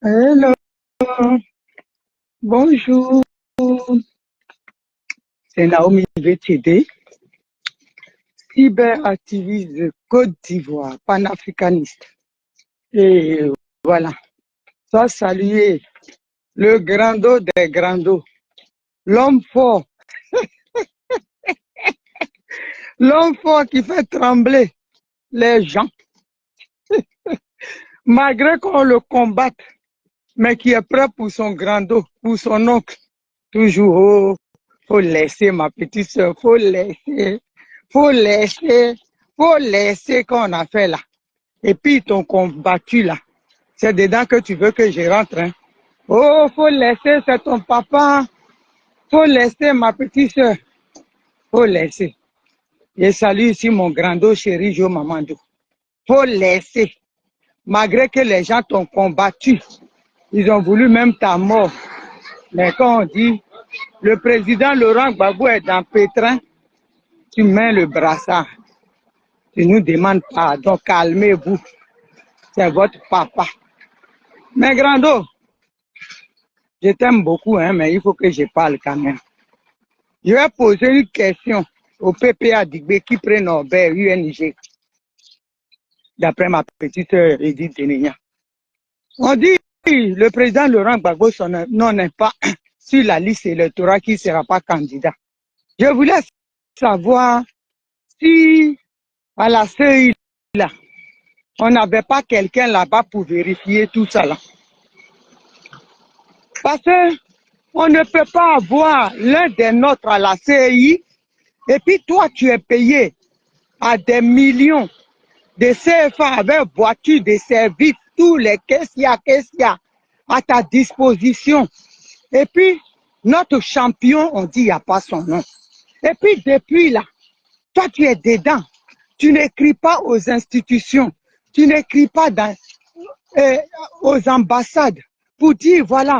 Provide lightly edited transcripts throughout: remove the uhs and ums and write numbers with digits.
Hello, bonjour. C'est Naomi VTD, cyberactiviste de Côte d'Ivoire, panafricaniste. Et voilà, ça saluer le grand dos des grands dos, l'homme fort qui fait trembler les gens, malgré qu'on le combatte, mais qui est prêt pour son grand dos, pour son oncle. Toujours, oh, faut laisser ma petite soeur, faut laisser qu'on a fait là. Et puis ton combattu là, c'est dedans que tu veux que je rentre. Hein? Oh, faut laisser, c'est ton papa. Faut laisser ma petite soeur. Faut laisser. Je salue ici mon grand-dos chéri Jo Mamandou. Faut laisser. Malgré que les gens t'ont combattu, ils ont voulu même ta mort. Mais quand on dit, le président Laurent Gbagbo est dans Pétrin, tu mets le brassard. Tu nous demandes pardon, calmez-vous. C'est votre papa. Mais grand-dos, je t'aime beaucoup, hein, mais il faut que je parle quand même. Je vais poser une question au PPA d'Igbe qui prend Norbert UNG, d'après ma petite sœur Edith Denenia. On dit le président Laurent Gbagbo n'est pas sur la liste électorale qui ne sera pas candidat. Je voulais savoir si à la CEI là, on n'avait pas quelqu'un là-bas pour vérifier tout ça là. Parce que on ne peut pas avoir l'un des nôtres à la CEI et puis toi tu es payé à des millions de CFA avec voiture de service, tous les caisses qu'il y a à ta disposition. Et puis, notre champion, on dit il n'y a pas son nom. Et puis, depuis là, toi tu es dedans. Tu n'écris pas aux institutions. Tu n'écris pas aux ambassades pour dire, voilà,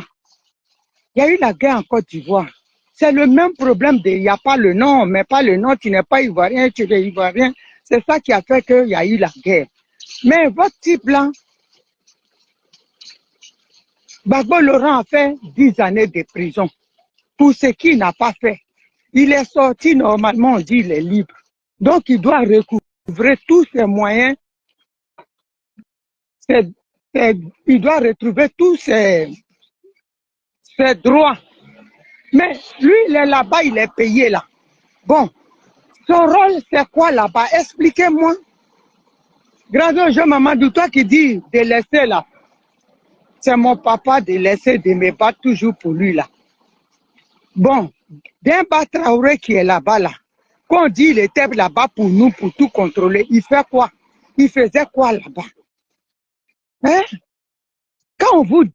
il y a eu la guerre en Côte d'Ivoire. C'est le même problème il n'y a pas le nom, mais pas le nom, tu n'es pas ivoirien, tu es ivoirien. C'est ça qui a fait qu'il y a eu la guerre. Mais votre type là, Gbagbo Laurent a fait 10 années de prison pour ce qu'il n'a pas fait. Il est sorti normalement, on dit il est libre. Donc il doit recouvrer tous ses moyens, il doit retrouver tous ses droits. Mais lui, il est là-bas, il est payé là. Bon, son rôle c'est quoi là-bas? Expliquez-moi. Grand Jo Mamadou, toi qui dis de laisser là. C'est mon papa de laisser de me battre toujours pour lui là. Bon, Demba Traoré qui est là-bas là, quand on dit il était là-bas pour nous, pour tout contrôler, il fait quoi? Il faisait quoi là-bas? Hein? Quand on vous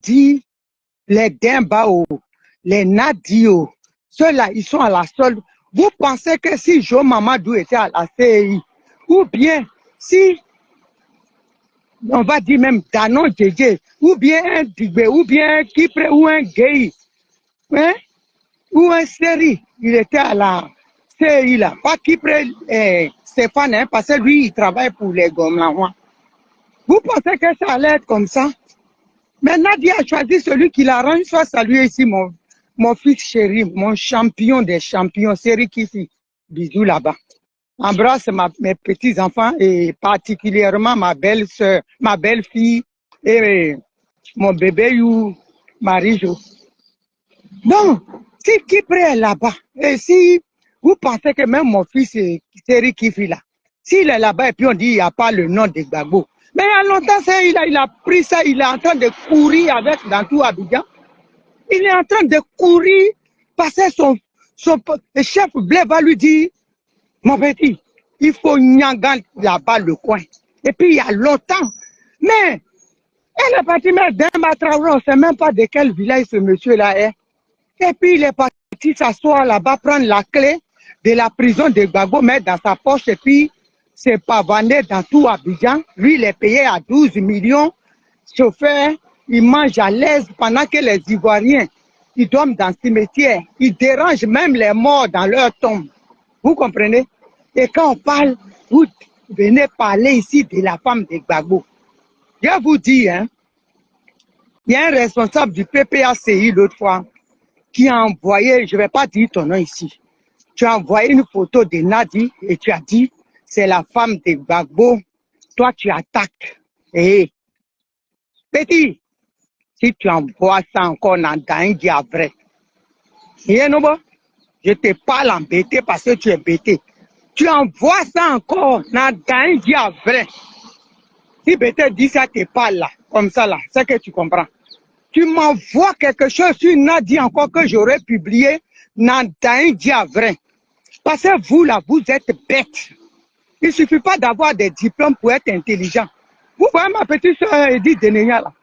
dit les Demba, les Nadio, ceux-là, ils sont à la solde, vous pensez que si Jo Mamadou était à la CEI, ou bien si on va dire même Danon Djedje, ou bien un Digbe, ou bien un Kipre, ou un Gay, hein, ou un Seri, il était à la CI là, pas Kipre Stéphane, hein, parce que lui, il travaille pour les Gomlaois. Vous pensez que ça allait être comme ça? Mais Nadia a choisi celui qui l'arrange, soit saluer ici mon fils chéri, mon champion des champions, Seri Kifi. Bisous là-bas. Embrasse mes petits-enfants et particulièrement ma belle-sœur, ma belle-fille et mon bébé You, Marie-Jo. Donc, si Kipre est là-bas, et si vous pensez que même mon fils Seri Kifi là, s'il est là-bas et puis on dit il n'y a pas le nom de Gbagbo, mais il y a longtemps, il a pris ça, il est en train de courir avec dans tout Abidjan. Il est en train de courir parce que son chef Blé va lui dire, mon petit, il faut Nyangan là-bas le coin. Et puis il y a longtemps. Mais elle est partie mettre d'un Traoré, on ne sait même pas de quel village ce monsieur-là est. Et puis il est parti s'asseoir là-bas, prendre la clé de la prison de Gbagbo, mettre dans sa poche et puis c'est pavané dans tout Abidjan. Lui, il est payé à 12 millions. Chauffeur, il mange à l'aise pendant que les Ivoiriens, ils dorment dans le cimetière. Ils dérangent même les morts dans leur tombe. Vous comprenez? Et quand on parle, vous venez parler ici de la femme de Gbagbo. Je vous dis, hein, il y a un responsable du PPACI l'autre fois qui a envoyé, je ne vais pas dire ton nom ici, tu as envoyé une photo de Nadi et tu as dit, c'est la femme de Gbagbo, toi tu attaques. Et petit, si tu envoies ça encore dans un dia vrai, je te parle embêté parce que tu es bêté. Tu envoies ça encore dans un dia vrai. Si Bété dit ça, te parle là, comme ça là, c'est que tu comprends. Tu m'envoies quelque chose sur Nadi encore que j'aurais publié dans un dia vrai. Parce que vous là, vous êtes bêtes. Il ne suffit pas d'avoir des diplômes pour être intelligent. Vous voyez ma petite soeur Edith Denenya là.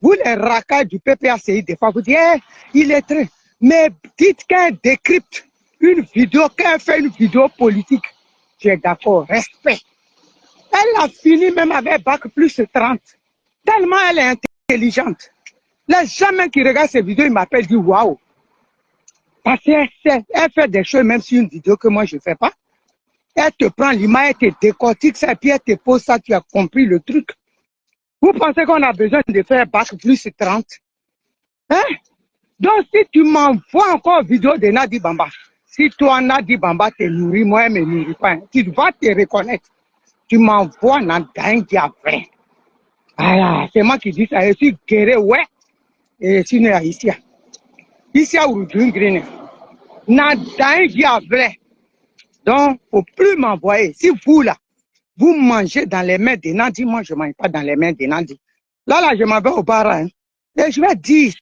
Vous les racailles du PPACI, des fois, vous dites, il est très. Mais dites qu'elle décrypte une vidéo, qu'elle fait une vidéo politique. Tu es d'accord, respect. Elle a fini même avec Bac plus 30. Tellement elle est intelligente. Les gens qui regardent ces vidéos, ils m'appellent, disent waouh. Parce qu'elle fait des choses même sur une vidéo que moi je ne fais pas. Elle te prend l'image, elle te décortique ça, puis elle te pose ça, tu as compris le truc. Vous pensez qu'on a besoin de faire Bac plus 30? Hein? Donc si tu m'envoies encore vidéo de Nadi Bamba, si toi Nadi Bamba te nourrit, moi je ne me nourris pas, tu vas te reconnaître. Tu m'envoies dans un dia vrai. Voilà, c'est moi qui dis ça, je suis guéri, ouais. Et je suis ici. Ici à Uruguay, dans un dia vrai. Donc, il ne faut plus m'envoyer. Si vous, là, vous mangez dans les mains de Nadi, moi, je ne mange pas dans les mains de Nadi. Là, je m'en vais au bar. Hein. Et je vais dire,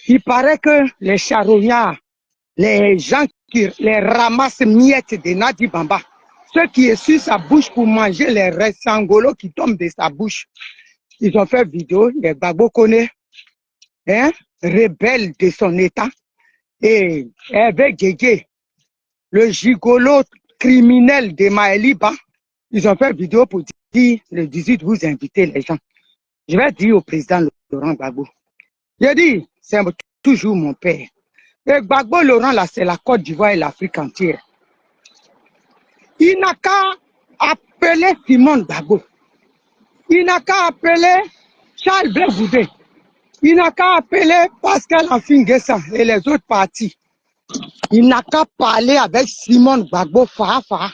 il paraît que les charognards, les gens qui les ramassent miettes de Nadi Bamba, ceux qui sont sur sa bouche pour manger les ressangolos qui tombent de sa bouche, ils ont fait vidéo, les Gbagbo connaissent, hein, rebelle de son état, et avec Djedje, le gigolo criminel de Maëliba, ils ont fait vidéo pour dire le 18, vous invitez les gens. Je vais dire au président Laurent Gbagbo. Je dis, c'est toujours mon père. Et Gbagbo Laurent, là, c'est la Côte d'Ivoire et l'Afrique entière. Il n'a qu'à appeler Simone Gbagbo. Il n'a qu'à appeler Charles Blé Goudé. Il n'a qu'à appeler Pascal Afingessa et les autres partis. Il n'a qu'à parler avec Simone Gbagbo Fafa.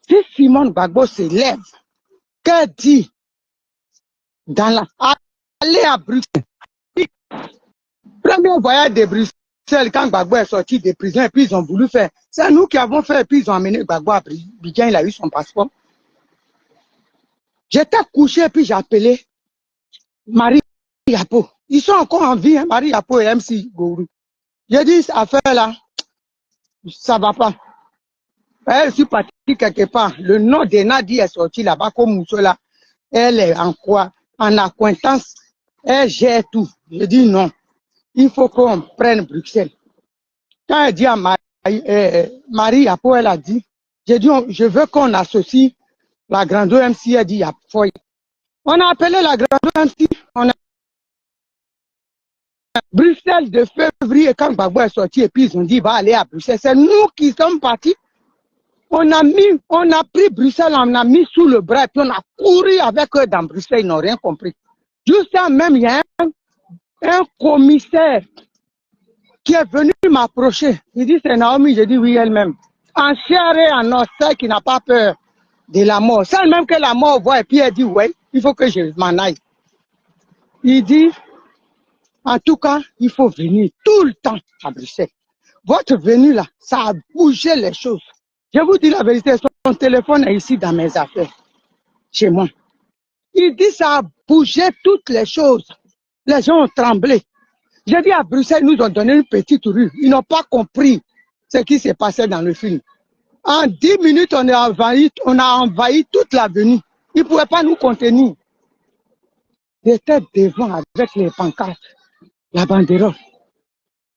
Si Simone Gbagbo se lève, qu'elle dit dans la... Allez à Bruxelles. Premier voyage de Bruxelles, quand Gbagbo est sorti de prison et puis ils ont voulu faire. C'est nous qui avons fait et puis ils ont amené Gbagbo à Abidjan, il a eu son passeport. J'étais couché et puis j'ai appelé Marie Yapo. Ils sont encore en vie, hein, Marie Yapo et MC Gourou. J'ai dit, cette affaire-là, ça va pas. Elle suis partie quelque part. Le nom de Nadi est sorti là-bas comme Mousso là. Elle est en quoi? En acquaintance. Elle gère tout. Je dis non. Il faut qu'on prenne Bruxelles. Quand elle dit à Marie Yapo, elle a dit, j'ai dit, je veux qu'on associe La grande OMC a dit, il y a foyer. On a appelé la grande OMC, on a Bruxelles de février, quand Gbagbo est sorti, et puis ils ont dit, il va aller à Bruxelles. C'est nous qui sommes partis. On a pris Bruxelles, on a mis sous le bras, et puis on a couru avec eux dans Bruxelles, ils n'ont rien compris. Juste même, il y a un commissaire qui est venu m'approcher. Il dit, c'est Naomi, j'ai dit oui, elle-même. En chair et en os, celle qui n'a pas peur de la mort. Celle même que la mort voit, et puis elle dit, ouais, il faut que je m'en aille. Il dit, en tout cas, il faut venir tout le temps à Bruxelles. Votre venue là, ça a bougé les choses. Je vous dis la vérité, son téléphone est ici dans mes affaires, chez moi. Il dit, ça a bougé toutes les choses. Les gens ont tremblé. J'ai dit à Bruxelles, ils nous ont donné une petite rue. Ils n'ont pas compris ce qui s'est passé dans le film. En 10 minutes, on a envahi toute l'avenue. Ils ne pouvaient pas nous contenir. J'étais devant avec les pancartes, la banderole.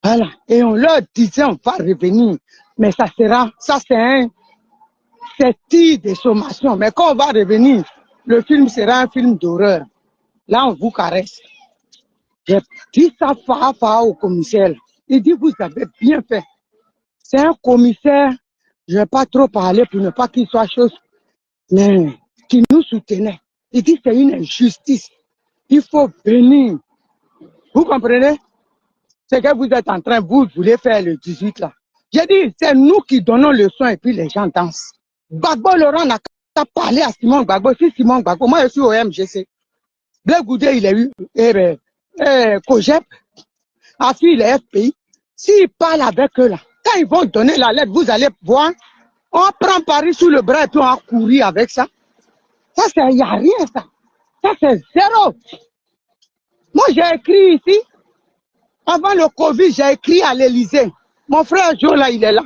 Voilà. Et on leur disait, on va revenir. Mais ça c'est tir de sommation. Mais quand on va revenir, le film sera un film d'horreur. Là, on vous caresse. J'ai dit ça au commissaire. Il dit, vous avez bien fait. C'est un commissaire, je ne vais pas trop parler pour ne pas qu'il soit chose, mais qui nous soutenait. Il dit, c'est une injustice. Il faut venir. Vous comprenez? C'est que vous êtes en train, vous voulez faire le 18 là. J'ai dit, c'est nous qui donnons le son et puis les gens dansent. Gbagbo Laurent n'a qu'à parler à Simon Gbagbo. Si Simon Gbagbo, moi je suis au MGC. Blé Goudé, il a eu Cogep. Afi, il est FPI. S'ils parlent avec eux là, quand ils vont donner la lettre, vous allez voir, on prend Paris sous le bras et puis on a couru avec ça. Ça, il n'y a rien ça. Ça, c'est zéro. Moi, j'ai écrit ici, avant le Covid, j'ai écrit à l'Élysée. Mon frère Jo, là, il est là.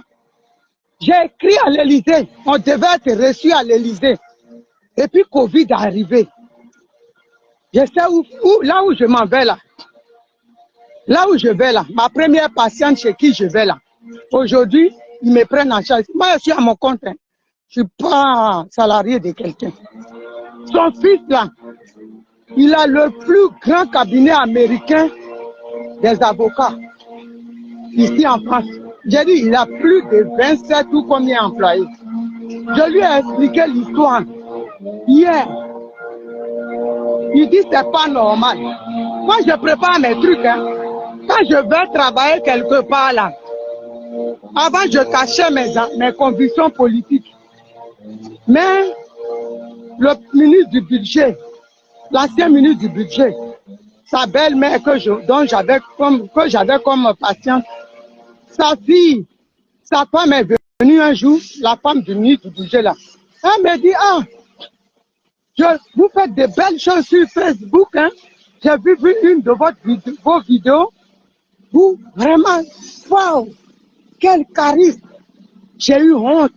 J'ai écrit à l'Élysée. On devait être reçu à l'Élysée. Et puis, Covid est arrivé. Je sais là où je m'en vais là. Là où je vais là, ma première patiente chez qui je vais là. Aujourd'hui, ils me prennent en charge. Moi, je suis à mon compte. Hein. Je ne suis pas salarié de quelqu'un. Son fils là, il a le plus grand cabinet américain des avocats ici en France. J'ai dit, il a plus de 27 ou combien d'employés. Je lui ai expliqué l'histoire hier. Il dit, c'est pas normal. Moi, je prépare mes trucs. Hein. Quand je vais travailler quelque part là, avant, je cachais mes convictions politiques. Mais le ministre du budget, l'ancien ministre du budget, sa belle-mère que j'avais comme patiente, sa fille, sa femme est venue un jour, la femme du ministre du budget là. Elle me dit, vous faites de belles choses sur Facebook, hein. J'ai vu une de vos vidéos. Vous, vraiment, wow, quel charisme. J'ai eu honte.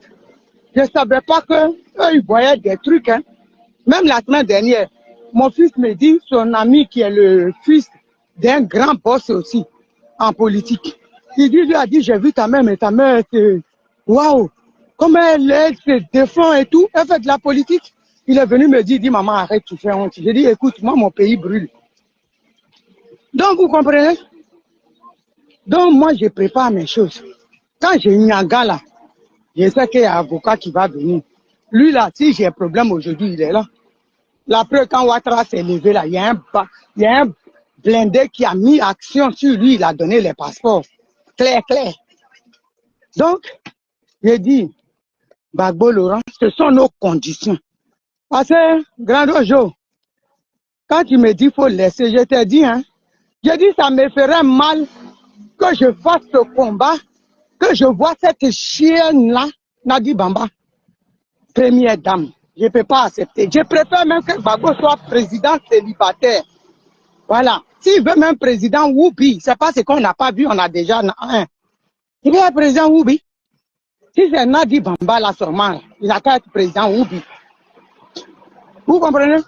Je ne savais pas qu'eux, ils voyaient des trucs. Hein. Même la semaine dernière, mon fils me dit, son ami qui est le fils d'un grand boss aussi en politique. Lui a dit, j'ai vu ta mère, mais ta mère, c'est waouh, comment elle se défend et tout. Elle fait de la politique. Il est venu me dire, maman, arrête, tu fais honte. J'ai dit, écoute, moi, mon pays brûle. Donc, vous comprenez? Donc, moi, je prépare mes choses. Quand j'ai une Niaga là, je sais qu'il y a un avocat qui va venir. Lui là, si j'ai un problème aujourd'hui, il est là. La preuve, quand Ouattara s'est levé là, il y a un blindé qui a mis action sur lui, il a donné les passeports. Clair. Donc, j'ai dit, Gbagbo Laurent, ce sont nos conditions. Parce que, grand jour, quand tu me dis qu'il faut laisser, je t'ai dit, hein, j'ai dit, ça me ferait mal que je fasse ce combat, que je vois cette chienne-là, Nadi Bamba, première dame. Je ne peux pas accepter. Je préfère même que Gbagbo soit président célibataire. Voilà. S'il veut même président Woubi, c'est pas ce qu'on n'a pas vu, on a déjà un. Il veut être président Woubi. Si c'est Nadi Bamba là seulement, il n'a qu'à être président Woubi. Vous comprenez?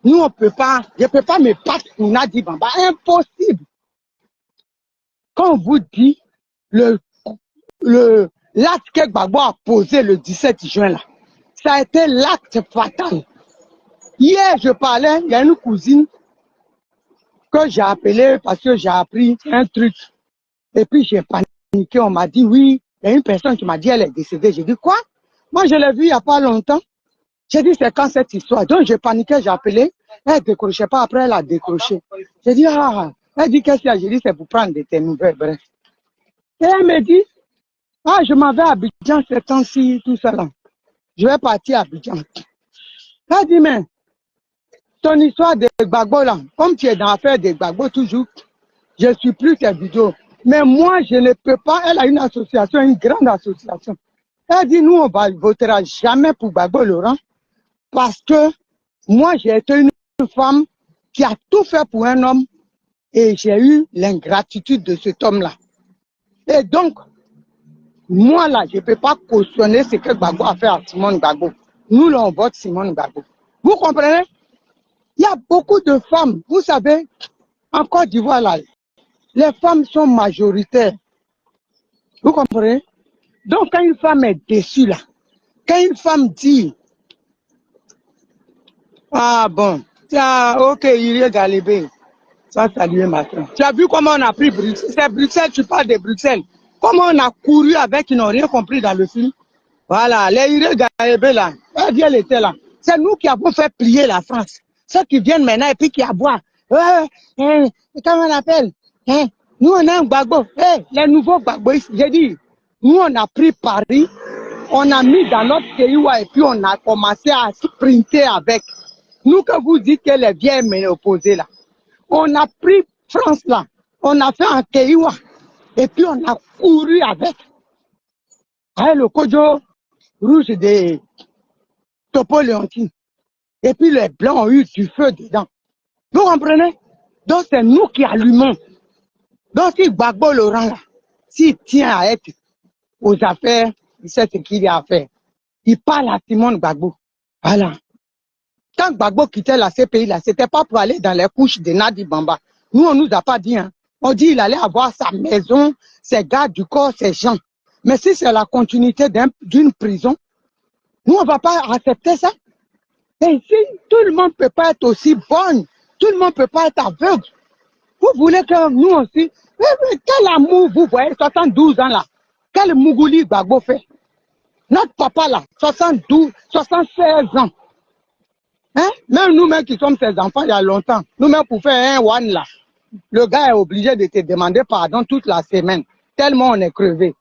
Nous, on peut pas, je ne peux pas me battre pour Nadi Bamba. Impossible. Quand on vous dit l'acte que Gbagbo a posé le 17 juin là, Ça a été l'acte fatal. Hier, je parlais, il y a une cousine que j'ai appelée parce que j'ai appris un truc. Et puis j'ai paniqué, on m'a dit oui, il y a une personne qui m'a dit elle est décédée. J'ai dit quoi? Moi je l'ai vue il n'y a pas longtemps. J'ai dit c'est quand cette histoire? Donc j'ai paniqué, j'ai appelé. Elle ne décrochait pas, après elle a décroché. J'ai dit ah, elle dit qu'est-ce qu'il y a? J'ai dit c'est pour prendre de tes nouvelles, bref. Et elle me dit, ah je m'en vais à Abidjan ces temps-ci, tout ça là. Je vais partir à Abidjan. Elle dit mais ton histoire de Gbagbo là, comme tu es dans l'affaire de Gbagbo toujours, je suis plus tes vidéos. Mais moi, je ne peux pas. Elle a une association, une grande association. Elle dit, nous, on ne votera jamais pour Gbagbo Laurent parce que moi, j'ai été une femme qui a tout fait pour un homme et j'ai eu l'ingratitude de cet homme-là. Et donc, moi, là, je ne peux pas cautionner ce que Gbagbo a fait à Simone Gbagbo. Nous, là, on vote Simone Gbagbo. Vous comprenez? Il y a beaucoup de femmes, vous savez, en Côte d'Ivoire, là, les femmes sont majoritaires. Vous comprenez? Donc, quand une femme est déçue, là, quand une femme dit, ah bon, tiens, ok, il est galébé, ça saluer ma soeur. Tu as vu comment on a pris Bruxelles? C'est Bruxelles, tu parles de Bruxelles. Comment on a couru avec, ils n'ont rien compris dans le film. Voilà, les Iré galébé là, elle était là. C'est nous qui avons fait plier la France. Ceux qui viennent maintenant et puis qui aboient. Comment on appelle? Nous, on a un Gbagbo. Les nouveaux Gbagbo, j'ai dit, nous, on a pris Paris, on a mis dans notre pays et puis on a commencé à sprinter avec. Nous, que vous dites que les vieilles ménopausées là, on a pris France là, on a fait un Kéiwa et puis on a couru avec. Le Kojo rouge de Topo Léontine. Et puis les blancs ont eu du feu dedans. Vous comprenez? Donc c'est nous qui allumons. Donc si Gbagbo Laurent là, s'il tient à être aux affaires, il sait ce qu'il y a à faire. Il parle à Simone Gbagbo. Voilà. Quand Gbagbo quittait la CPI là, c'était pas pour aller dans les couches de Nadi Bamba. Nous, on nous a pas dit, hein. On dit il allait avoir sa maison, ses gardes du corps, ses gens. Mais si c'est la continuité d'une prison, nous, on va pas accepter ça. Et ici, tout le monde peut pas être aussi bonne. Tout le monde peut pas être aveugle. Vous voulez que nous aussi, quel amour vous voyez, 72 ans là, quel Mougouli Gbagbo fait? Notre papa là, 72, 76 ans. Hein? Même nous-mêmes qui sommes ses enfants il y a longtemps, nous-mêmes pour faire un one là, le gars est obligé de te demander pardon toute la semaine, tellement on est crevé.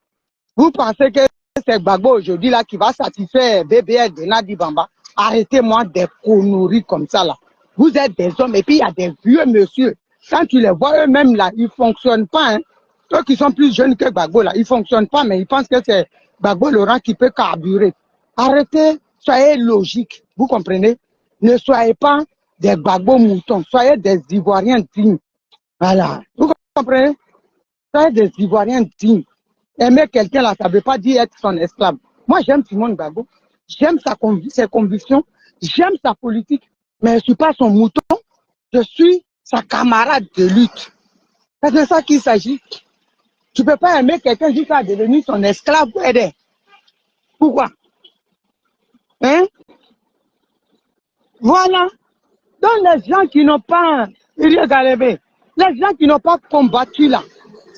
Vous pensez que c'est Gbagbo aujourd'hui là qui va satisfaire BBL de Nadi Bamba? Arrêtez-moi des conneries comme ça là. Vous êtes des hommes et puis il y a des vieux monsieur. Quand tu les vois eux-mêmes là, ils ne fonctionnent pas. Hein. Eux qui sont plus jeunes que Gbagbo là, ils ne fonctionnent pas, mais ils pensent que c'est Gbagbo Laurent qui peut carburer. Arrêtez, soyez logiques, vous comprenez? Ne soyez pas des Gbagbo moutons, soyez des Ivoiriens dignes. Voilà, vous comprenez? Soyez des Ivoiriens dignes. Aimer quelqu'un là, ça ne veut pas dire être son esclave. Moi, j'aime Simone Gbagbo, j'aime ses convictions, j'aime sa politique, mais je ne suis pas son mouton, je suis sa camarade de lutte. C'est de ça qu'il s'agit. Tu ne peux pas aimer quelqu'un jusqu'à devenir son esclave. Pourquoi? Hein? Voilà. Donc les gens qui n'ont pas, les gens qui n'ont pas combattu là,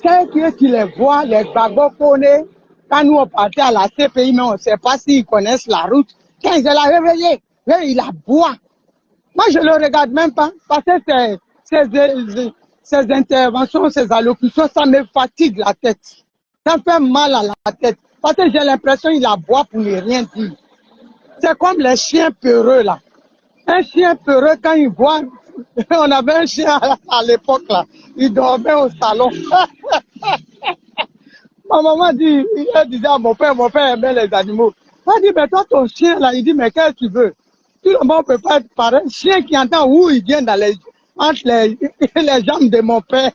c'est eux qui les voient, les Gbagbo connaissent. Quand nous on partait à la CPI, mais on ne sait pas s'ils connaissent la route. Quand ils l'ont réveillé, il aboie. Moi je ne le regarde même pas, parce que ces interventions, ces allocutions, ça me fatigue la tête. Ça me fait mal à la tête. Parce que j'ai l'impression qu'il aboie pour ne rien dire. C'est comme les chiens peureux là. Un chien peureux, quand il voit, on avait un chien à l'époque là, il dormait au salon. Ma maman dit, elle disait à mon père aimait les animaux. Elle dit, mais toi ton chien là, il dit, mais qu'est-ce que tu veux? Tout le monde ne peut pas être pareil. Chien qui entend où il vient entre les jambes de mon père.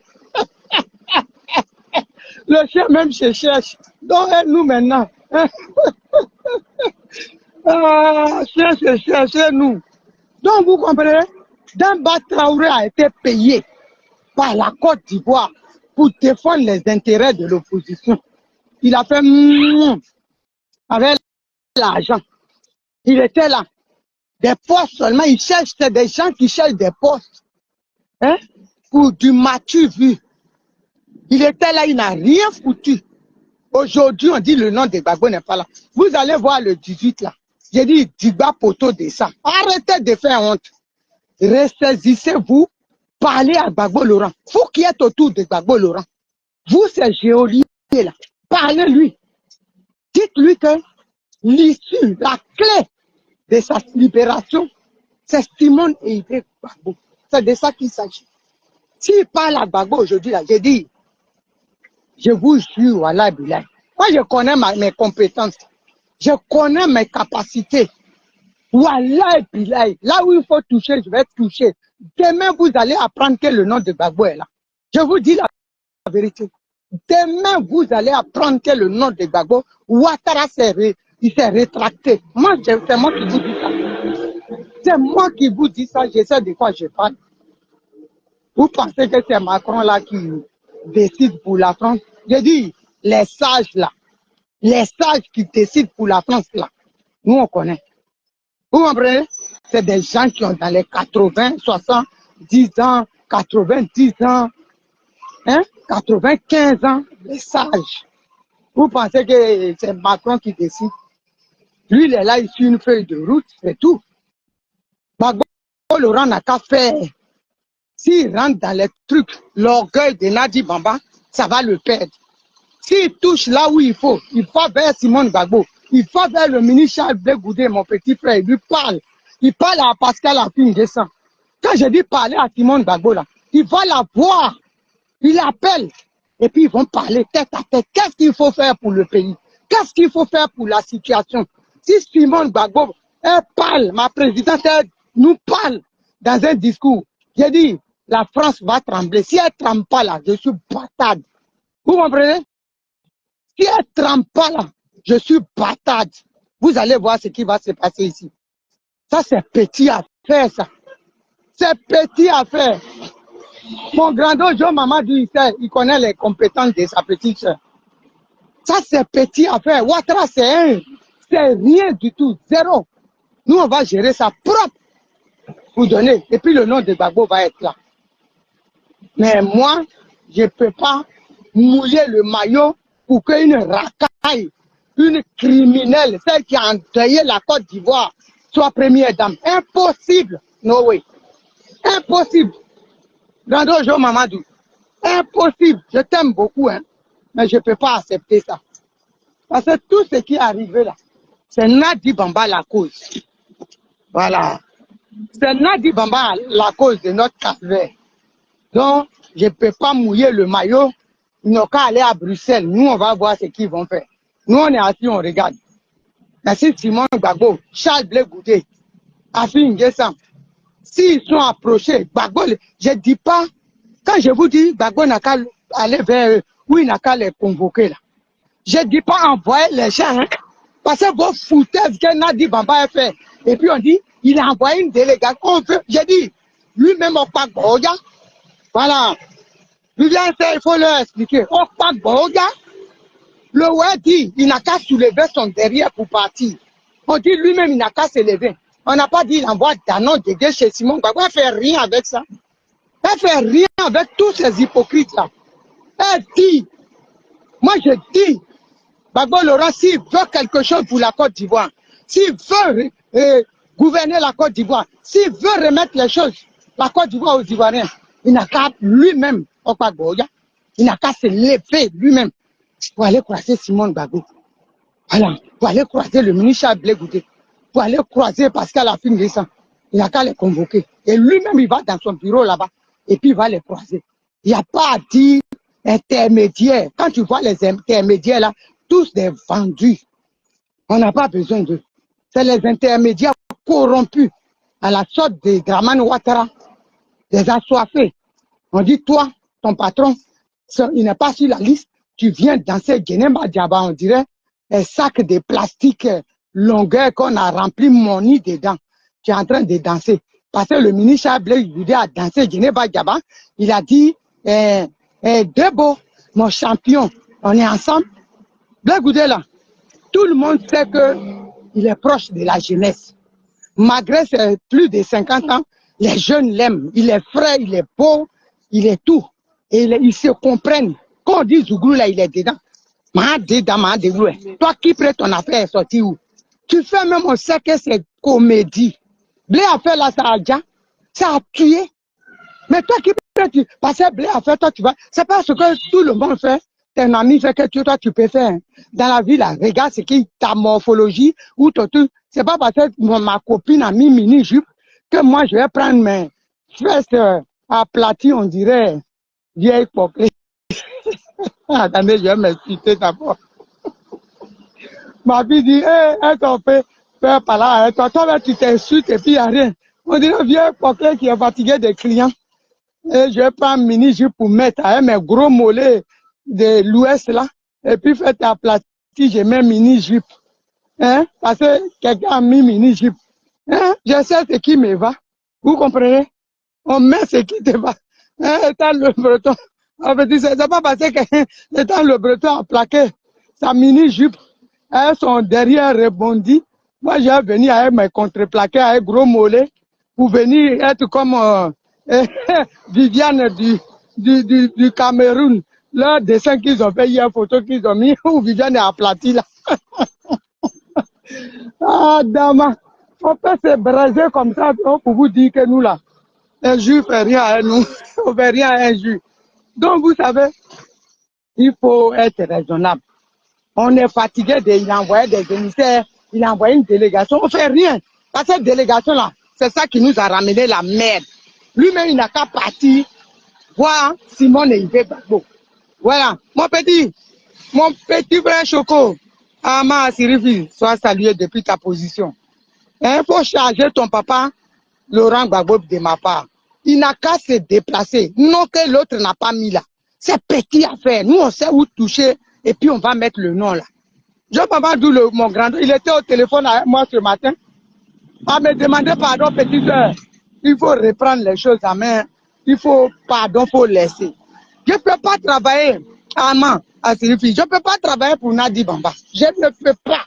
Le chien même se cherche. Donc nous maintenant. Chien se cherche nous. Donc vous comprenez, Demba Traoré a été payé par la Côte d'Ivoire pour défendre les intérêts de l'opposition. Il a fait avec l'argent. Il était là. Des postes seulement, il cherche, c'est des gens qui cherchent des postes. Hein? Pour du mature vu. Il était là, il n'a rien foutu. Aujourd'hui, on dit le nom de Gbagbo n'est pas là. Vous allez voir le 18 là. J'ai dit, Digba Poto de ça. Arrêtez de faire honte. Ressaisissez-vous. Parlez à Gbagbo Laurent. Vous qui êtes autour de Gbagbo Laurent. Vous, c'est Géolier là. Parlez-lui. Dites-lui que l'issue, la clé de sa libération, c'est Simone et Idriss Gbagbo. C'est de ça qu'il s'agit. S'il parle à Gbagbo aujourd'hui, là, j'ai dit, je vous jure, voilà, Bilal. Moi, je connais mes compétences. Je connais mes capacités. Voilà, Bilal. Là où il faut toucher, je vais toucher. Demain, vous allez apprendre que le nom de Gbagbo est là. Je vous dis la vérité. Demain, vous allez apprendre que le nom de Gbagbo, Ouattara il s'est rétracté. Moi, c'est moi qui vous dis ça. C'est moi qui vous dis ça. Je sais de quoi je parle. Vous pensez que c'est Macron là qui décide pour la France? Je dis, les sages là, les sages qui décident pour la France là, nous on connaît. Vous comprenez? C'est des gens qui ont dans les 80, 70 ans, 90 ans, hein, 95 ans, les sages. Vous pensez que c'est Macron qui décide? Lui, il est là, il suit une feuille de route, c'est tout. Gbagbo Laurent n'a qu'à faire. S'il rentre dans les trucs, l'orgueil de Nadi Bamba, ça va le perdre. S'il touche là où il faut vers Simone Gbagbo, il faut vers le ministre Charles Blé Goudé, mon petit frère, il lui parle. Il parle à Pascal Affi-N'Guessan. Quand je dis parler à Simone Gbagbo, là, il va la voir, il l'appelle, et puis ils vont parler tête à tête. Qu'est-ce qu'il faut faire pour le pays? Qu'est-ce qu'il faut faire pour la situation? Si Simone Gbagbo, elle parle, ma présidente, elle nous parle dans un discours, j'ai dit, la France va trembler. Si elle ne tremble pas là, je suis bâtarde. Vous comprenez? Si elle ne tremble pas là, je suis bâtarde. Vous allez voir ce qui va se passer ici. Ça, c'est petit à faire, ça. C'est petit à faire. Mon grand-oncle, Jean Mamadou, il connaît les compétences de sa petite soeur. Ça, c'est petit à faire. Ouattara, c'est rien du tout. Zéro. Nous, on va gérer ça propre. Vous donner. Et puis, le nom de Gbagbo va être là. Mais moi, je ne peux pas mouiller le maillot pour qu'une racaille, une criminelle, celle qui a endeuillé la Côte d'Ivoire, soit première dame. Impossible. No way. Impossible. Grando Jo Mamadou. Impossible. Je t'aime beaucoup, hein. Mais je ne peux pas accepter ça. Parce que tout ce qui est arrivé là, c'est Nadi Bamba la cause. Voilà. C'est Nadi Bamba la cause de notre calvaire. Donc, je ne peux pas mouiller le maillot. Ils n'ont qu'à aller à Bruxelles. Nous, on va voir ce qu'ils vont faire. Nous, on est assis, on regarde. Merci Simone Gbagbo, Charles Blé Goudé, Affi-N'Guessan. S'ils sont approchés, Gbagbo, je ne dis pas, quand je vous dis Gbagbo n'a qu'à aller vers eux, oui, il n'a qu'à les convoquer là. Je ne dis pas envoyer les gens, hein, parce que vos foutaises que Nadi Bamba a fait. Et puis on dit, il a envoyé une délégation. J'ai dit, lui-même, Okpagbo, voilà. Il faut leur expliquer. Okpagbo, le ouais dit, il n'a qu'à soulever son derrière pour partir. On dit lui-même, il n'a qu'à se lever. On n'a pas dit, il envoie Danon de chez Simon Gbagbo. Elle ne fait rien avec ça. Elle ne fait rien avec tous ces hypocrites-là. Elle dit, moi je dis, Gbagbo Laurent, s'il veut quelque chose pour la Côte d'Ivoire, s'il veut gouverner la Côte d'Ivoire, s'il veut remettre les choses, la Côte d'Ivoire aux Ivoiriens, il n'a qu'à lui-même, il n'a qu'à se lever lui-même pour aller croiser Simone Gbagbo. Voilà, pour aller croiser le ministre Charles Blé Goudé, pour aller croiser Pascal Affi-N'Guessan. Il n'a qu'à les convoquer. Et lui-même, il va dans son bureau là-bas, et puis il va les croiser. Il n'y a pas à dire intermédiaire. Quand tu vois les intermédiaires là, tous des vendus. On n'a pas besoin d'eux. C'est les intermédiaires corrompus à la sorte de Dramane Ouattara, des assoiffés. On dit, toi, ton patron, il n'est pas sur la liste, tu viens danser Guénéma Diaba, on dirait un sac de plastique longueur qu'on a rempli mon nid dedans. Tu es en train de danser. Parce que le ministre Charles Blé Goudé a dansé Guénéma Diaba, il a dit, Debo, mon champion, on est ensemble. Blé Goudé là, tout le monde sait que il est proche de la jeunesse. Malgré ses plus de 50 ans, les jeunes l'aiment. Il est frais, il est beau, il est tout. Et ils se comprennent. Quand on dit Zouglou, là, il est dedans. Toi qui prends ton affaire est sorti où? Tu fais même, on sait que c'est comédie. Blé a fait là, ça a tué. Mais toi qui prends, parce que Blé a fait, toi tu vas. C'est pas ce que tout le monde fait. Ton ami fait que toi tu peux faire. Dans la vie là, regarde ce qui ta morphologie ou ton truc. C'est pas parce que ma copine a mis mini-jupe que moi je vais prendre mes fesses aplaties, on dirait vieille poplée. Attendez, je vais m'expliquer d'abord. Ma fille dit, elle t'en fait par là. Toi, tu t'insultes et puis il n'y a rien. On dirait vieille poplée qui est fatigué des clients. Et je vais prendre mini-jupe pour mettre avec mes gros mollets de l'ouest là. Et puis faire aplatie, je mets mini-jupe. Hein? Parce que quelqu'un a mis mini-jupe. Hein? Je sais ce qui me va. Vous comprenez? On met ce qui te va. Hein? Étant le breton. On veut dire, c'est pas parce que étant le breton a plaqué sa mini-jupe, elles sont derrière rebondi. Moi, j'ai venu avec mes contreplaqués, avec gros mollets, pour venir être comme Viviane du Cameroun. Leur dessin qu'ils ont fait hier, photo qu'ils ont mis, où Viviane est aplatie là. Ah, dama, on peut se braser comme ça pour vous dire que nous là, un juif fait rien à nous, on fait rien à un juif. Donc vous savez, il faut être raisonnable. On est fatigué il a envoyé des émissaires, il a envoyé une délégation, on fait rien. Parce que cette délégation là, c'est ça qui nous a ramené la merde. Lui-même, il n'a qu'à partir voir Simone et Yves Gbagbo. Voilà, mon petit frère Choco, Ama Sirifi, sois salué depuis ta position. Il faut charger ton papa, Laurent Gbagbo, de ma part. Il n'a qu'à se déplacer. Non que l'autre n'a pas mis là. C'est petit à faire. Nous, on sait où toucher et puis on va mettre le nom là. Jean-Papa Dou, mon grand, il était au téléphone avec moi ce matin. À me demander pardon, petite soeur. Il faut reprendre les choses en main. Il faut, pardon, faut laisser. Je ne peux pas travailler à Sirifi. Je ne peux pas travailler pour Nadi Bamba. Je ne peux pas.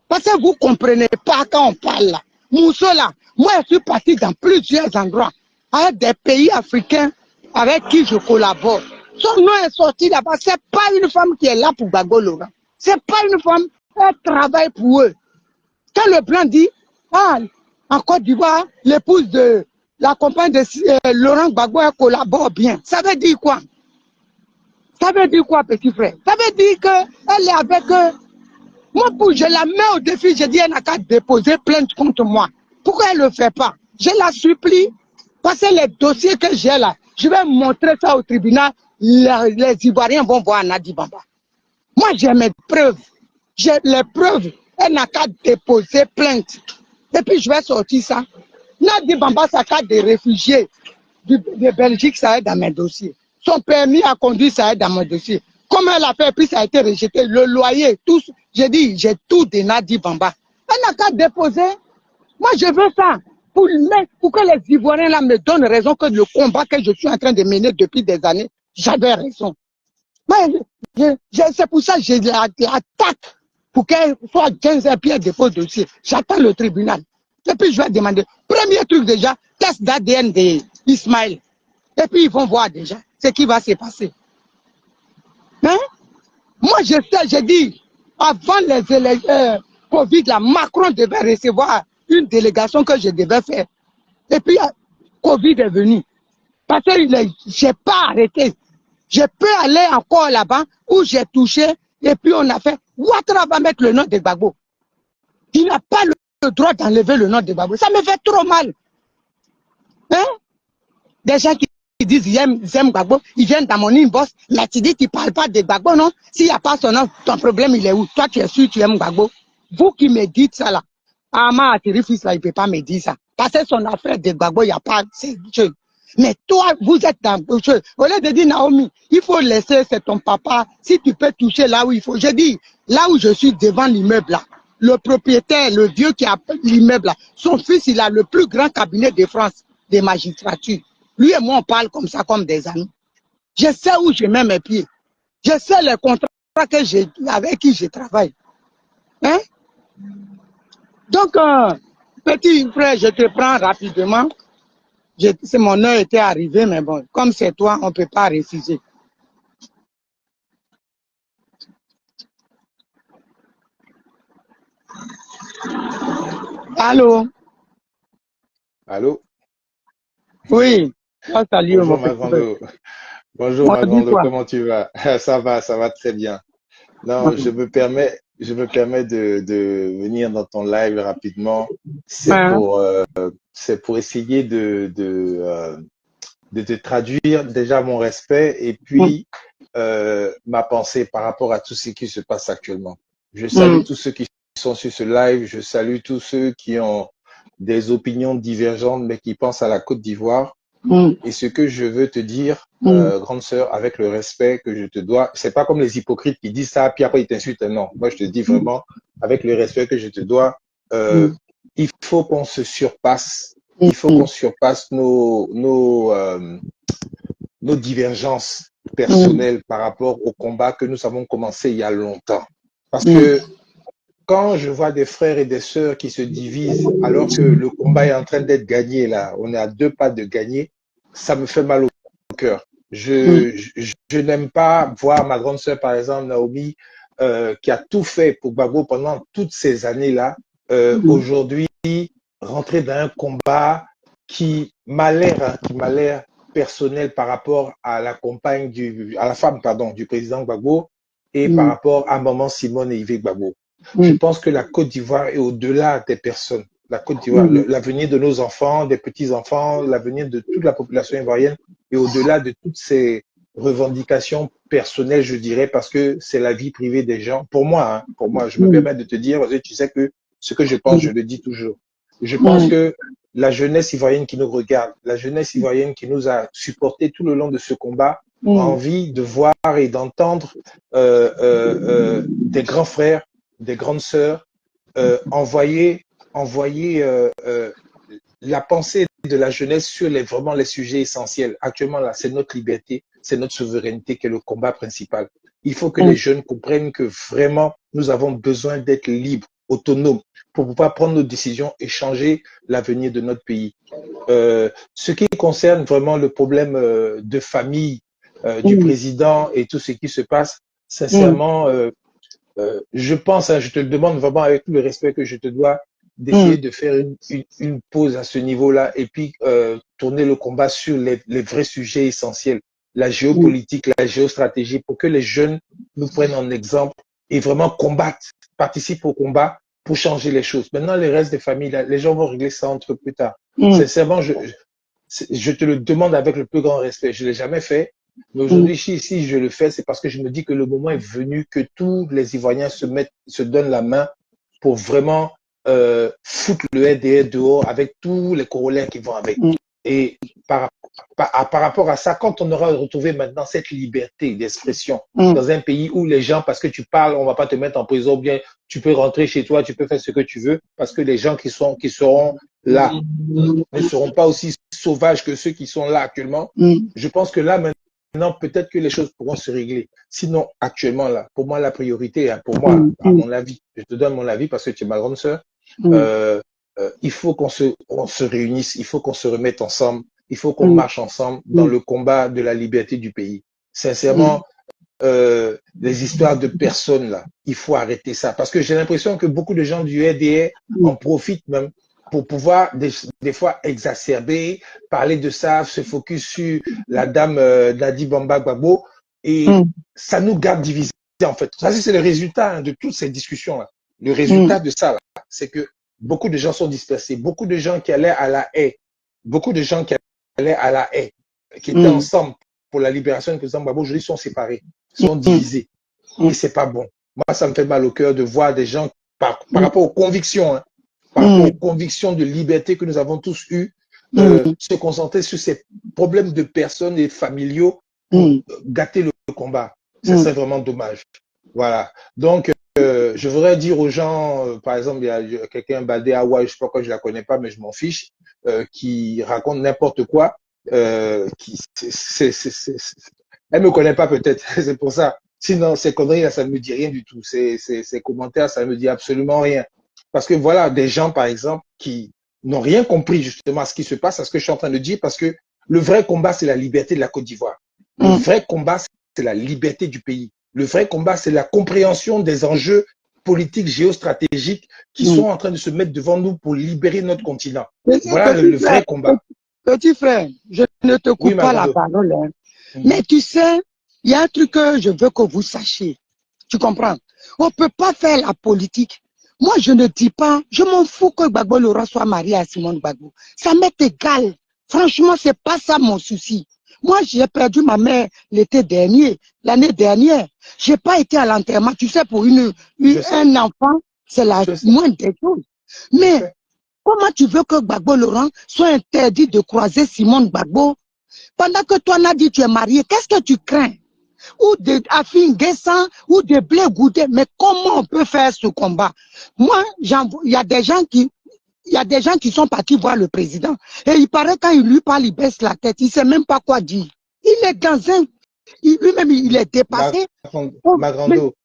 Parce que vous ne comprenez pas quand on parle là. Mousso là, moi je suis parti dans plusieurs endroits avec des pays africains avec qui je collabore. Son nom est sorti là-bas. Ce n'est pas une femme qui est là pour Gbagbo Laurent. Ce n'est pas une femme, elle travaille pour eux. Quand le plan dit, en Côte d'Ivoire, l'épouse de la compagne de Laurent Gbagbo, elle collabore bien. Ça veut dire quoi? Ça veut dire quoi, petit frère? Ça veut dire qu'elle est avec eux. Moi, je la mets au défi, je dis, elle n'a qu'à déposer plainte contre moi. Pourquoi elle ne le fait pas? Je la supplie, parce que les dossiers que j'ai là, je vais montrer ça au tribunal, les Ivoiriens vont voir Nadi Bamba. Moi, j'ai mes preuves. J'ai les preuves. Elle n'a qu'à déposer plainte. Et puis, je vais sortir ça. Nadi Bamba, sa carte de réfugié de Belgique, ça est dans mes dossiers. Son permis à conduire, ça est dans mon dossier. Comment elle a fait, puis ça a été rejeté. Le loyer, tout. J'ai dit, j'ai tout de Nadi Bamba. Elle n'a qu'à déposer. Moi, je veux ça. Pour que les Ivoiriens là me donnent raison que le combat que je suis en train de mener depuis des années, j'avais raison. C'est pour ça que je l'attaque. Pour qu'elle soit 15 heures, puis elle dépose le dossier. J'attends le tribunal. Et puis je vais demander. Premier truc déjà, test d'ADN d'Ismaël. Et puis ils vont voir déjà ce qui va se passer. Hein? Moi je sais, j'ai dit, avant les Covid, là, Macron devait recevoir une délégation que je devais faire. Et puis Covid est venu. Parce que je n'ai pas arrêté. Je peux aller encore là-bas où j'ai touché et puis on a fait. Ouattara va mettre le nom de Gbagbo. Il n'a pas le droit d'enlever le nom de Gbagbo. Ça me fait trop mal. Hein? Des gens qui disent ils aiment Gbagbo, ils viennent dans mon inbox, mais tu dis tu ne parles pas de Gbagbo, non? S'il n'y a pas son nom, ton problème il est où? Toi tu es sûr tu aimes Gbagbo. Vous qui me dites ça là, Ama Atirifis là, il ne peut pas me dire ça. Parce que son affaire de Gbagbo, il n'y a pas de chose. Mais toi, vous êtes dans quelque chose. Au lieu de dire, Naomi, il faut laisser, c'est ton papa. Si tu peux toucher là où il faut. Je dis, là où je suis devant l'immeuble là, le propriétaire, le vieux qui a l'immeuble là, son fils, il a le plus grand cabinet de France, de magistrature. Lui et moi, on parle comme ça, comme des amis. Je sais où je mets mes pieds. Je sais les contrats avec qui je travaille. Hein? Donc, petit frère, je te prends rapidement. Mon heure était arrivée, mais bon, comme c'est toi, on ne peut pas refuser. Allô? Allô? Oui. Oh, salut, mon Bonjour petit frère. Magando. Bonjour On dit Magando, quoi? comment tu vas? Ça va très bien. Non, je me permets de venir dans ton live rapidement. Hein? C'est pour essayer de te traduire déjà mon respect et Hum, puis ma pensée par rapport à tout ce qui se passe actuellement. Je salue hum, tous ceux qui sont sur ce live, je salue tous ceux qui ont des opinions divergentes mais qui pensent à la Côte d'Ivoire. hum, Et ce que je veux te dire, hum, grande sœur, avec le respect que je te dois, c'est pas comme les hypocrites qui disent ça, puis après ils t'insultent. Non, moi je te dis vraiment, avec le respect que je te dois, euh, hum, il faut qu'on se surpasse, hum, il faut qu'on hum, surpasse nos divergences hum, personnelles par rapport au combat que nous avons commencé il y a longtemps. Parce hum, que quand je vois des frères et des sœurs qui se divisent alors que le combat est en train d'être gagné là, on est à 2 pas de gagner, ça me fait mal au cœur. hum, Je n'aime pas voir ma grande sœur, par exemple, Naomi, qui a tout fait pour Gbagbo pendant toutes ces années-là, hum, aujourd'hui rentrer dans un combat qui m'a l'air personnel par rapport à la compagne à la femme, pardon, du président Gbagbo et par hum, rapport à maman Simone et Yves Gbagbo. Je hum, pense que la Côte d'Ivoire est au-delà des personnes. La Côte d'Ivoire, hum, l'avenir de nos enfants, des petits-enfants, l'avenir de toute la population ivoirienne est au-delà de toutes ces revendications personnelles, je dirais, parce que c'est la vie privée des gens. Pour moi, je me hum, permets de te dire, parce que tu sais que ce que je pense, je le dis toujours. Je pense hum, que la jeunesse ivoirienne qui nous regarde, la jeunesse ivoirienne qui nous a supporté tout le long de ce combat, a hum, envie de voir et d'entendre des grands frères, des grandes sœurs envoyer la pensée de la jeunesse sur vraiment les sujets essentiels. Actuellement, là, c'est notre liberté, c'est notre souveraineté qui est le combat principal. Il faut que les hum, jeunes comprennent que vraiment, nous avons besoin d'être libres, autonomes, pour pouvoir prendre nos décisions et changer l'avenir de notre pays. Ce qui concerne vraiment le problème de famille du hum, président et tout ce qui se passe, hum, sincèrement, je pense, hein, je te le demande vraiment avec tout le respect que je te dois, hum, d'essayer de faire une pause à ce niveau-là et puis tourner le combat sur les vrais sujets essentiels, la hum, géopolitique, la géostratégie, pour que les jeunes nous prennent en exemple et vraiment combattent, participent au combat pour changer les choses. Maintenant, les restes des familles, là, les gens vont régler ça entre eux plus tard. hum, Sincèrement, je te le demande avec le plus grand respect. Je ne l'ai jamais fait. Mais hum, aujourd'hui, si je le fais, c'est parce que je me dis que le moment est venu que tous les Ivoiriens se donnent la main pour vraiment foutre le RDR dehors avec tous les corollaires qui vont avec. hum, Et par rapport à ça, quand on aura retrouvé maintenant cette liberté d'expression hum, dans un pays où les gens, parce que tu parles, on va pas te mettre en prison, bien tu peux rentrer chez toi, tu peux faire ce que tu veux, parce que les gens qui seront là ne seront pas aussi sauvages que ceux qui sont là actuellement. hum, Je pense que là, maintenant, peut-être que les choses pourront se régler. Sinon, actuellement, là, pour moi, la priorité, hein, pour moi, hum, à hum, mon avis, je te donne mon avis parce que tu es ma grande sœur, hum, euh, il faut on se réunisse, il faut qu'on se remette ensemble, il faut qu'on hum, marche ensemble dans hum, le combat de la liberté du pays. hum, Sincèrement, les histoires de personnes là, il faut arrêter ça parce que j'ai l'impression que beaucoup de gens du RDR en profitent même pour pouvoir des fois exacerber, parler de ça, se focus sur la dame Nadi Bamba Gbagbo et hum, ça nous garde divisés en fait. Ça c'est le résultat hein, de toutes ces discussions là. Le hum, résultat de ça là, c'est que beaucoup de gens sont dispersés, beaucoup de gens qui allaient à la haie, beaucoup de gens qui allaient à la haie, qui étaient hum, ensemble pour la libération du président Gbagbo, aujourd'hui sont séparés, sont hum, divisés. Et hum, c'est pas bon. Moi, ça me fait mal au cœur de voir des gens, par hum, rapport aux convictions, hein, par rapport aux hum, convictions de liberté que nous avons tous eues, hum, se concentrer sur ces problèmes de personnes et familiaux pour hum, gâter le combat. Ça hum, serait vraiment dommage. Voilà. Donc, je voudrais dire aux gens, par exemple, il y a quelqu'un, Badé Awa, je ne sais pas pourquoi je la connais pas, mais je m'en fiche, qui raconte n'importe quoi. Elle me connaît pas peut-être, c'est pour ça. Sinon, ces conneries là, ça ne me dit rien du tout. Ces commentaires, ça ne me dit absolument rien. Parce que voilà, des gens, par exemple, qui n'ont rien compris justement à ce qui se passe, à ce que je suis en train de dire, parce que le vrai combat, c'est la liberté de la Côte d'Ivoire. Le vrai combat, c'est la liberté du pays. Le vrai combat, c'est la compréhension des enjeux politiques, géostratégiques qui sont en train de se mettre devant nous pour libérer notre continent. Voilà le vrai combat. Petit frère, je ne te Oui, coupe pas la parole, hein. Mais tu sais, il y a un truc que je veux que vous sachiez. Tu comprends? On ne peut pas faire la politique. Moi, je ne dis pas, je m'en fous que Gbagbo Laurent soit marié à Simone Gbagbo. Ça m'est égal. Franchement, c'est pas ça mon souci. Moi, j'ai perdu ma mère l'été dernier, l'année dernière. J'ai pas été à l'enterrement. Tu sais, pour un enfant, c'est la moindre des choses. Mais comment tu veux que Gbagbo Laurent soit interdit de croiser Simone Gbagbo? Pendant que toi, Nadi, tu es marié, qu'est-ce que tu crains? Ou de Afin Guessan, ou de Blé Goudé. Mais comment on peut faire ce combat? Moi, il y a des gens qui sont partis voir le président. Et il paraît quand il lui parle, il baisse la tête. Il ne sait même pas quoi dire. Il est dans un... Lui-même, il est dépassé. Magrando,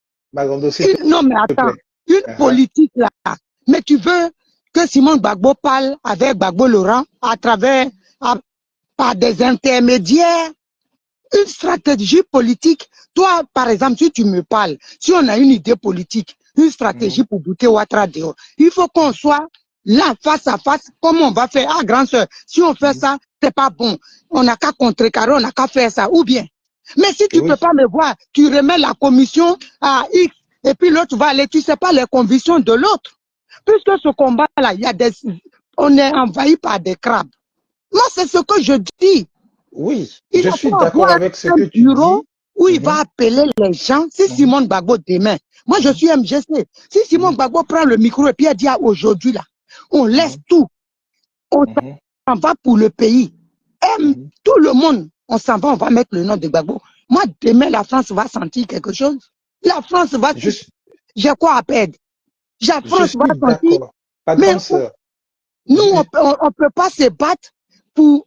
non, mais attends. Une politique là. Mais tu veux que Simone Gbagbo parle avec Gbagbo Laurent à travers... par des intermédiaires, une stratégie politique. Toi, par exemple, si tu me parles, si on a une idée politique, une stratégie pour bouter Ouattara dehors, il faut qu'on soit là, face à face. Comment on va faire? Ah, grande sœur, si on fait ça, c'est pas bon. On n'a qu'à contrecarrer, on n'a qu'à faire ça. Ou bien. Mais si tu ne peux pas me voir, tu remets la commission à X, et puis l'autre va aller, tu sais pas les convictions de l'autre. Puisque ce combat-là, on est envahi par des crabes. Moi, c'est ce que je dis. Oui, je suis d'accord avec ce que tu dis. Où il va appeler les gens, si Simone Gbagbo demain, moi je suis MGC, si Simone Gbagbo prend le micro et puis elle dit aujourd'hui là, on laisse tout, on s'en va pour le pays, tout le monde, on s'en va, on va mettre le nom de Gbagbo. Moi demain la France va sentir quelque chose, la France va, j'ai quoi à perdre, la France va sentir, mais nous on ne peut pas se battre pour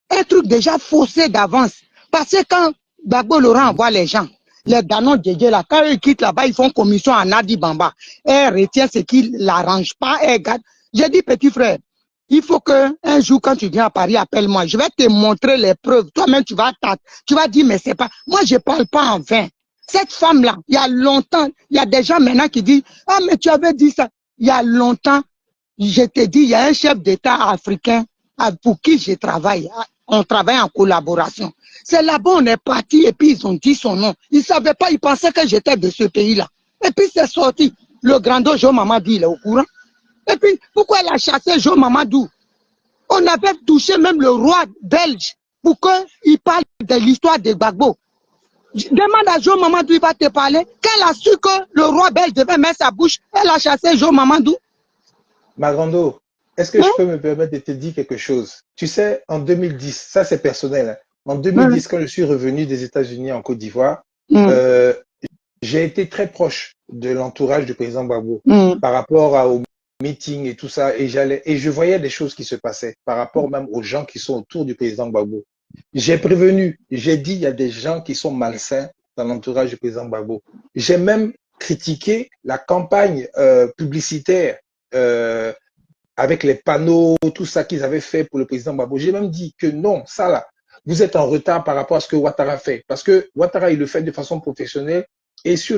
un truc déjà faussé d'avance. Parce que quand Gbagbo Laurent envoie les gens, les Danon Djedje là, quand ils quittent là-bas, ils font commission à Nadi Bamba. Elle retient ce qui ne l'arrange pas, elle garde. J'ai dit, petit frère, il faut que un jour, quand tu viens à Paris, appelle-moi. Je vais te montrer les preuves. Toi-même, tu vas dire, mais c'est pas. Moi, je ne parle pas en vain. Cette femme-là, il y a longtemps, il y a des gens maintenant qui disent, ah, mais tu avais dit ça. Il y a longtemps, je te dis, il y a un chef d'État africain pour qui je travaille. On travaille en collaboration. C'est là-bas on est parti et puis ils ont dit son nom. Ils ne savaient pas, ils pensaient que j'étais de ce pays-là. Et puis c'est sorti. Le grand Jo Mamadou, il est au courant. Et puis, pourquoi elle a chassé Jo Mamadou? On avait touché même le roi belge pour qu'il parle de l'histoire de Gbagbo. Demande à Jo Mamadou, il va te parler. Qu'elle a su que le roi belge devait mettre sa bouche, elle a chassé Jo Mamadou. Magrando, est-ce que je peux me permettre de te dire quelque chose? Tu sais, en 2010, ça c'est personnel, hein. En 2010, quand je suis revenu des États-Unis en Côte d'Ivoire, j'ai été très proche de l'entourage du président Gbagbo par rapport au meeting et tout ça, et je voyais des choses qui se passaient par rapport même aux gens qui sont autour du président Gbagbo. J'ai prévenu, j'ai dit, il y a des gens qui sont malsains dans l'entourage du président Gbagbo. J'ai même critiqué la campagne publicitaire avec les panneaux, tout ça qu'ils avaient fait pour le président Gbagbo. J'ai même dit que non, ça là, vous êtes en retard par rapport à ce que Ouattara fait. Parce que Ouattara, il le fait de façon professionnelle. Et sur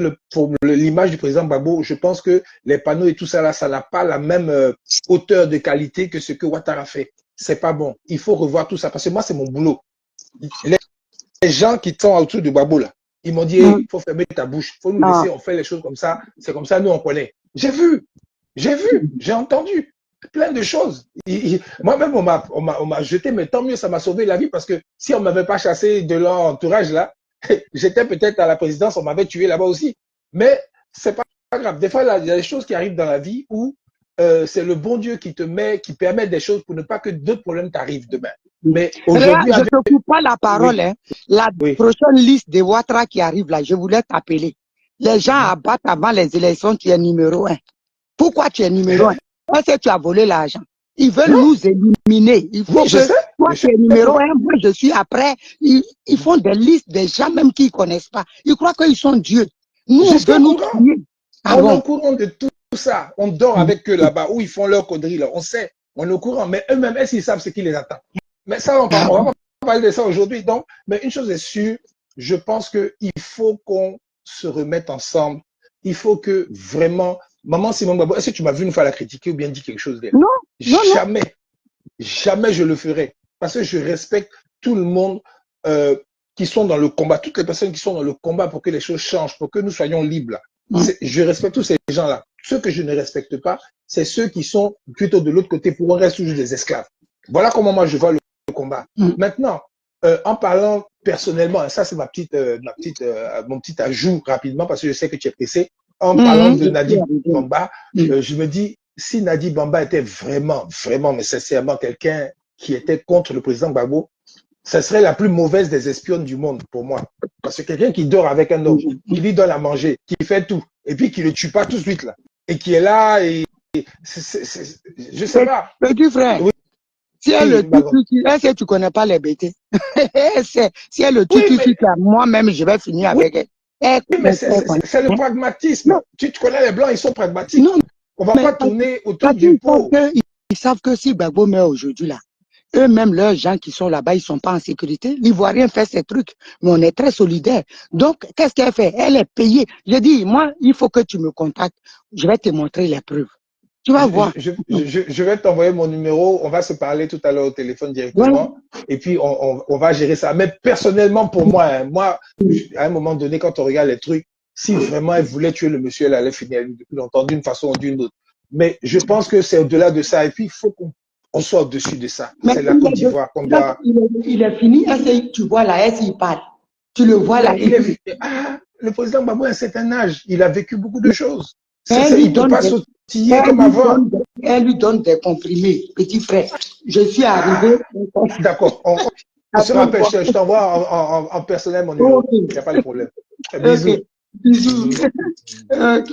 l'image du président Gbagbo, je pense que les panneaux et tout ça là, ça n'a pas la même hauteur de qualité que ce que Ouattara fait. C'est pas bon. Il faut revoir tout ça. Parce que moi, c'est mon boulot. Les gens qui sont autour du Gbagbo là, ils m'ont dit, il faut fermer ta bouche. Il faut nous laisser, on fait les choses comme ça. C'est comme ça, nous, on connaît. J'ai vu, j'ai entendu plein de choses. Moi-même, on m'a jeté, mais tant mieux, ça m'a sauvé la vie parce que si on ne m'avait pas chassé de leur entourage là, j'étais peut-être à la présidence, on m'avait tué là-bas aussi. Mais c'est pas grave. Des fois, il y a des choses qui arrivent dans la vie où c'est le bon Dieu qui permet des choses pour ne pas que d'autres problèmes t'arrivent demain. Mais aujourd'hui, je ne te coupe pas la parole. Hein. La prochaine liste de Ouattara qui arrive là, je voulais t'appeler. Les gens abattent avant les élections, tu es numéro 1. Pourquoi tu es numéro 1? Parce que tu as volé l'argent. Ils veulent nous éliminer. Il faut que toi, tu es numéro 1, moi, je suis après. Ils font des listes des gens même qui ne connaissent pas. Ils croient qu'ils sont Dieu. Nous, on veut nous tuer. On est au courant de tout ça. On dort avec eux là-bas, où ils font leur conneries là. On sait, on est au courant, mais eux-mêmes, est-ce qu'ils savent ce qui les attend? Mais ça, on va pas parler de ça aujourd'hui. Donc, mais une chose est sûre, je pense qu'il faut qu'on se remette ensemble. Il faut que vraiment, Maman Simone Gbagbo, est-ce que tu m'as vu une fois la critiquer ou bien dire quelque chose d'elle? Non, non, non. Jamais, jamais je le ferai. Parce que je respecte tout le monde qui sont dans le combat, toutes les personnes qui sont dans le combat pour que les choses changent, pour que nous soyons libres. Je respecte tous ces gens-là. Ceux que je ne respecte pas, c'est ceux qui sont plutôt de l'autre côté, pour on reste toujours des esclaves. Voilà comment moi je vois le combat. Maintenant, en parlant personnellement, ça c'est mon petit ajout rapidement parce que je sais que tu es pressé. En parlant de Nadi Bamba, je me dis, si Nadi Bamba était vraiment, vraiment, mais sincèrement quelqu'un qui était contre le président Gbagbo, ça serait la plus mauvaise des espionnes du monde pour moi. Parce que quelqu'un qui dort avec un homme, qui lui donne à manger, qui fait tout, et puis qui ne le tue pas tout de suite là, et qui est là, et je sais pas. Petit frère, oui. Si elle le tue, est-ce que tu connais pas les bêtés? Si elle le tue tout de suite, moi-même, je vais finir avec elle. Oui, mais c'est le pragmatisme. Non. Tu connais les Blancs, ils sont pragmatiques. Non, on va pas tourner autour du pot. Ils savent que si Gbagbo meurt aujourd'hui là, eux-mêmes, leurs gens qui sont là-bas, ils sont pas en sécurité. L'Ivoirien fait ces trucs, mais on est très solidaires. Donc, qu'est-ce qu'elle fait? Elle est payée. Je dis, moi, il faut que tu me contactes. Je vais te montrer les preuves. Tu vas voir. Je vais t'envoyer mon numéro. On va se parler tout à l'heure au téléphone directement. Ouais. Et puis, on va gérer ça. Mais personnellement, pour moi, à un moment donné, quand on regarde les trucs, si vraiment elle voulait tuer le monsieur, elle allait finir depuis longtemps, d'une façon ou d'une autre. Mais je pense que c'est au-delà de ça. Et puis, il faut qu'on soit au-dessus de ça. C'est la Côte d'Ivoire qu'on doit. Il est fini. Est-ce que tu vois là, est-ce qu'il parle? Tu le vois là. Le président Gbagbo a un certain âge. Il a vécu beaucoup de choses. Il ne peut pas sautiller comme avant. Elle lui donne des comprimés, petit frère. Je suis arrivé. D'accord. On se rappelle, je t'envoie en personnel mon numéro. Il n'y a pas de problème. Bisous. Bisous. Ok.